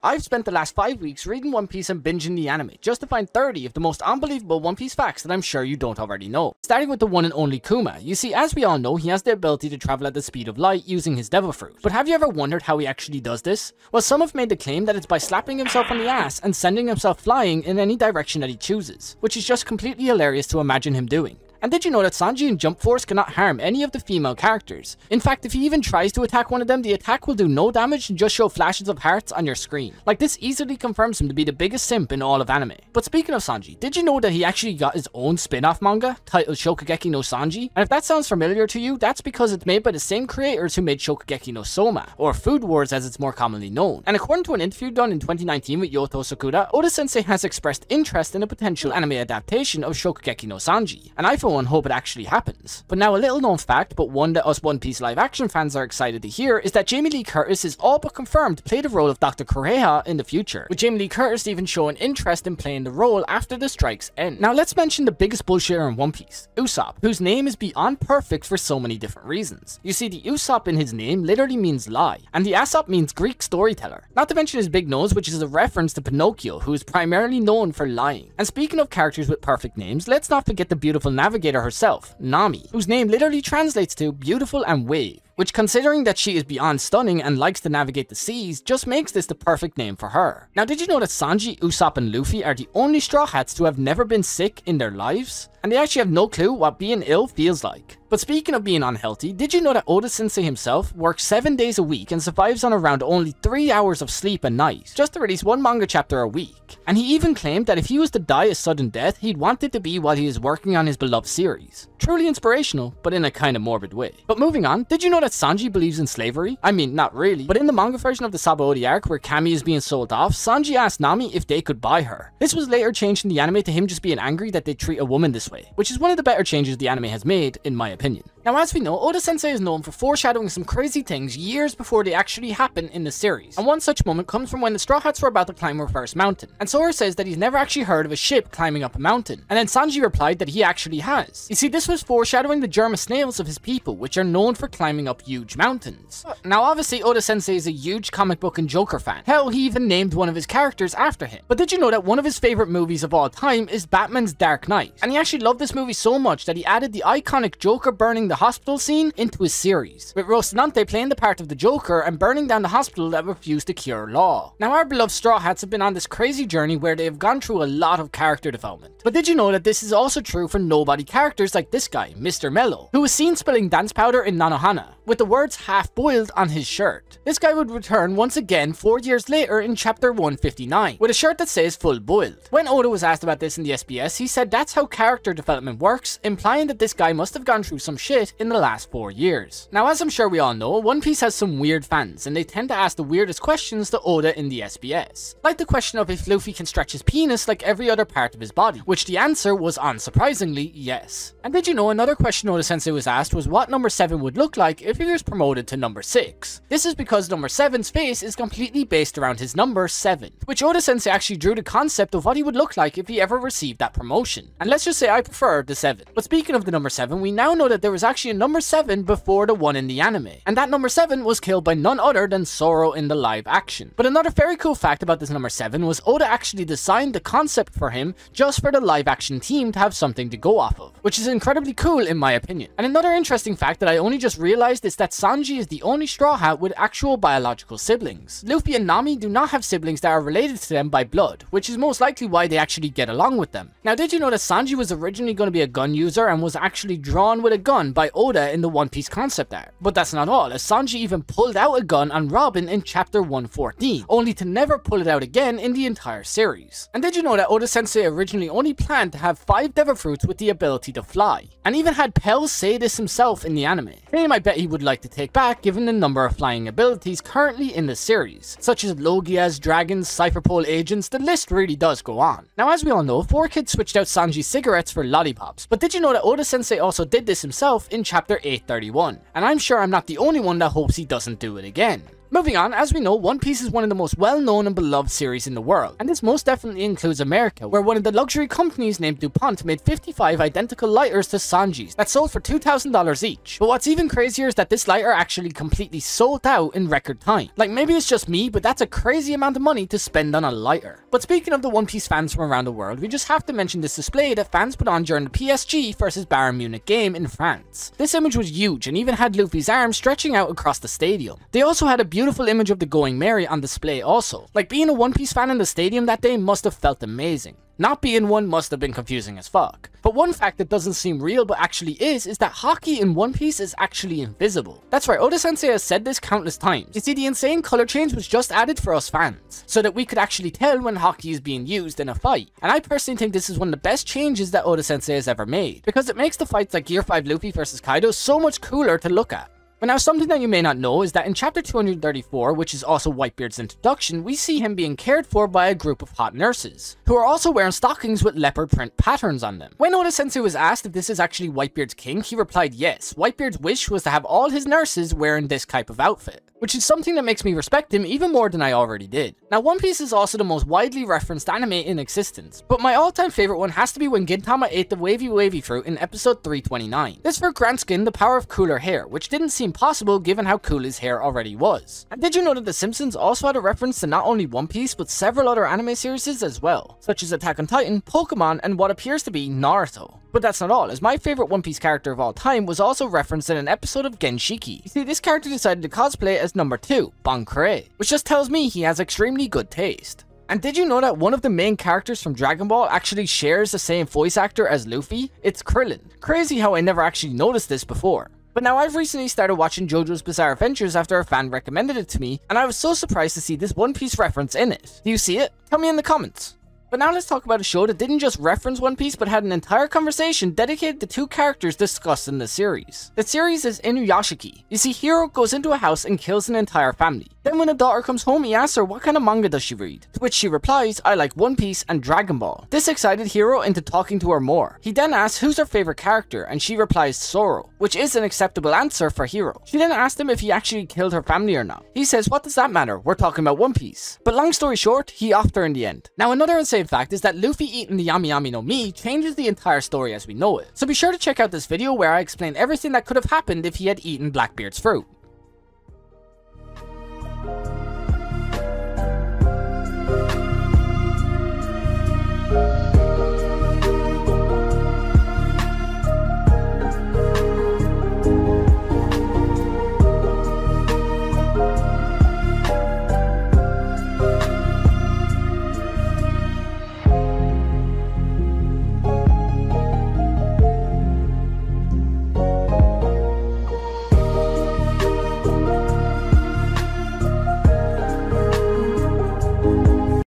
I've spent the last 5 weeks reading One Piece and binging the anime just to find 30 of the most unbelievable One Piece facts that I'm sure you don't already know. Starting with the one and only Kuma. You see, as we all know, he has the ability to travel at the speed of light using his devil fruit. But have you ever wondered how he actually does this? Well, some have made the claim that it's by slapping himself on the ass and sending himself flying in any direction that he chooses, which is just completely hilarious to imagine him doing. And did you know that Sanji and Jump Force cannot harm any of the female characters? In fact, if he even tries to attack one of them, the attack will do no damage and just show flashes of hearts on your screen. Like, this easily confirms him to be the biggest simp in all of anime. But speaking of Sanji, did you know that he actually got his own spin-off manga titled Shokugeki no Sanji? And if that sounds familiar to you, that's because it's made by the same creators who made Shokugeki no Soma, or Food Wars as it's more commonly known. And according to an interview done in 2019 with Yoto Sakuda, Oda-sensei has expressed interest in a potential anime adaptation of Shokugeki no Sanji, and I for one hope it actually happens. But now a little known fact, but one that us One Piece live action fans are excited to hear, is that Jamie Lee Curtis is all but confirmed to play the role of Dr. Kureha in the future, with Jamie Lee Curtis even showing interest in playing the role after the strike's end. Now let's mention the biggest bullshitter in One Piece, Usopp, whose name is beyond perfect for so many different reasons. You see, the Usopp in his name literally means lie, and the Aesop means Greek storyteller. Not to mention his big nose, which is a reference to Pinocchio, who is primarily known for lying. And speaking of characters with perfect names, let's not forget the beautiful navigator herself, Nami, whose name literally translates to beautiful and wave, which, considering that she is beyond stunning and likes to navigate the seas, just makes this the perfect name for her. Now, did you know that Sanji, Usopp, and Luffy are the only Straw Hats to have never been sick in their lives? And they actually have no clue what being ill feels like. But speaking of being unhealthy, did you know that Oda-sensei himself works 7 days a week and survives on around only 3 hours of sleep a night, just to release one manga chapter a week? And he even claimed that if he was to die a sudden death, he'd want it to be while he is working on his beloved series. Truly inspirational, but in a kind of morbid way. But moving on, did you know that Sanji believes in slavery? I mean, not really, but in the manga version of the Sabaody arc where Kami is being sold off, Sanji asked Nami if they could buy her. This was later changed in the anime to him just being angry that they treat a woman this way, which is one of the better changes the anime has made, in my opinion. Now, as we know, Oda-sensei is known for foreshadowing some crazy things years before they actually happen in the series. And one such moment comes from when the Straw Hats were about to climb Reverse Mountain. And Sora says that he's never actually heard of a ship climbing up a mountain. And then Sanji replied that he actually has. You see, this was foreshadowing the Germa snails of his people, which are known for climbing up huge mountains. Now, obviously, Oda-sensei is a huge comic book and Joker fan. Hell, he even named one of his characters after him. But did you know that one of his favorite movies of all time is Batman's Dark Knight? And he actually loved this movie so much that he added the iconic Joker burning the hospital scene into his series, with Rocinante playing the part of the Joker and burning down the hospital that refused to cure Law. Now, our beloved Straw Hats have been on this crazy journey where they have gone through a lot of character development. But did you know that this is also true for nobody characters like this guy, Mr. Mello, who was seen spilling dance powder in Nanohana, with the words half-boiled on his shirt. This guy would return once again 4 years later in chapter 159, with a shirt that says full boiled. When Oda was asked about this in the SBS, he said that's how character development works, implying that this guy must have gone through some shit in the last 4 years. Now, as I'm sure we all know, One Piece has some weird fans, and they tend to ask the weirdest questions to Oda in the SBS. Like the question of if Luffy can stretch his penis like every other part of his body, which the answer was unsurprisingly yes. And did you know another question Oda-sensei was asked was what number 7 would look like if he was promoted to number 6. This is because number 7's face is completely based around his number 7, which Oda-sensei actually drew the concept of what he would look like if he ever received that promotion. And let's just say I prefer the 7. But speaking of the number 7, we now know that there was actually a number 7 before the one in the anime, and that number 7 was killed by none other than Zoro in the live action. But another very cool fact about this number 7 was Oda actually designed the concept for him just for the live action team to have something to go off of, which is incredibly cool in my opinion. And another interesting fact that I only just realized is that Sanji is the only Straw Hat with actual biological siblings. Luffy and Nami do not have siblings that are related to them by blood, which is most likely why they actually get along with them. Now, did you know that Sanji was originally going to be a gun user and was actually drawn with a gun by Oda in the One Piece concept art? But that's not all, as Sanji even pulled out a gun on Robin in chapter 114, only to never pull it out again in the entire series. And did you know that Oda-sensei originally only planned to have 5 devil fruits with the ability to fly, and even had Pell say this himself in the anime. Claim I bet he would like to take back given the number of flying abilities currently in the series, such as Logias, dragons, Cypherpole agents, the list really does go on. Now, as we all know, 4Kids switched out Sanji's cigarettes for lollipops, but did you know that Oda-sensei also did this himself in chapter 831? And I'm sure I'm not the only one that hopes he doesn't do it again. Moving on, as we know, One Piece is one of the most well-known and beloved series in the world, and this most definitely includes America, where one of the luxury companies named DuPont made 55 identical lighters to Sanji's that sold for $2,000 each. But what's even crazier is that this lighter actually completely sold out in record time. Like, maybe it's just me, but that's a crazy amount of money to spend on a lighter. But speaking of the One Piece fans from around the world, we just have to mention this display that fans put on during the PSG versus Bayern Munich game in France. This image was huge and even had Luffy's arm stretching out across the stadium. They also had a beautiful image of the Going Merry on display also. Like, being a One Piece fan in the stadium that day must have felt amazing. Not being one must have been confusing as fuck. But one fact that doesn't seem real but actually is that hockey in One Piece is actually invisible. That's right, Oda Sensei has said this countless times. You see, the insane color change was just added for us fans, so that we could actually tell when hockey is being used in a fight. And I personally think this is one of the best changes that Oda Sensei has ever made, because it makes the fights like Gear 5 Luffy versus Kaido so much cooler to look at. But now, something that you may not know is that in chapter 234, which is also Whitebeard's introduction, we see him being cared for by a group of hot nurses, who are also wearing stockings with leopard print patterns on them. When Oda Sensei was asked if this is actually Whitebeard's king, he replied yes. Whitebeard's wish was to have all his nurses wearing this type of outfit, which is something that makes me respect him even more than I already did. Now, One Piece is also the most widely referenced anime in existence, but my all-time favorite one has to be when Gintama ate the wavy fruit in episode 329. This fruit grants Gin the power of cooler hair, which didn't seem possible given how cool his hair already was. And did you know that The Simpsons also had a reference to not only One Piece but several other anime series as well, such as Attack on Titan, Pokemon, and what appears to be Naruto. But that's not all, as my favorite One Piece character of all time was also referenced in an episode of Genshiki. You see, this character decided to cosplay as number 2, Bankure, which just tells me he has extremely good taste. And did you know that one of the main characters from Dragon Ball actually shares the same voice actor as Luffy? It's Krillin. Crazy how I never actually noticed this before. But now, I've recently started watching JoJo's Bizarre Adventures after a fan recommended it to me, and I was so surprised to see this One Piece reference in it. Do you see it? Tell me in the comments. But now let's talk about a show that didn't just reference One Piece but had an entire conversation dedicated to 2 characters discussed in the series. The series is Inuyashiki. You see, Hiro goes into a house and kills an entire family. Then when a daughter comes home, he asks her what kind of manga does she read, to which she replies, I like One Piece and Dragon Ball. This excited Hiro into talking to her more. He then asks who's her favorite character, and she replies Zoro, which is an acceptable answer for Hiro. She then asked him if he actually killed her family or not. He says, what does that matter? We're talking about One Piece. But long story short, he offed her in the end. Now, another insane fact is that Luffy eating the Yami Yami no Mi changes the entire story as we know it. So be sure to check out this video where I explain everything that could have happened if he had eaten Blackbeard's fruit.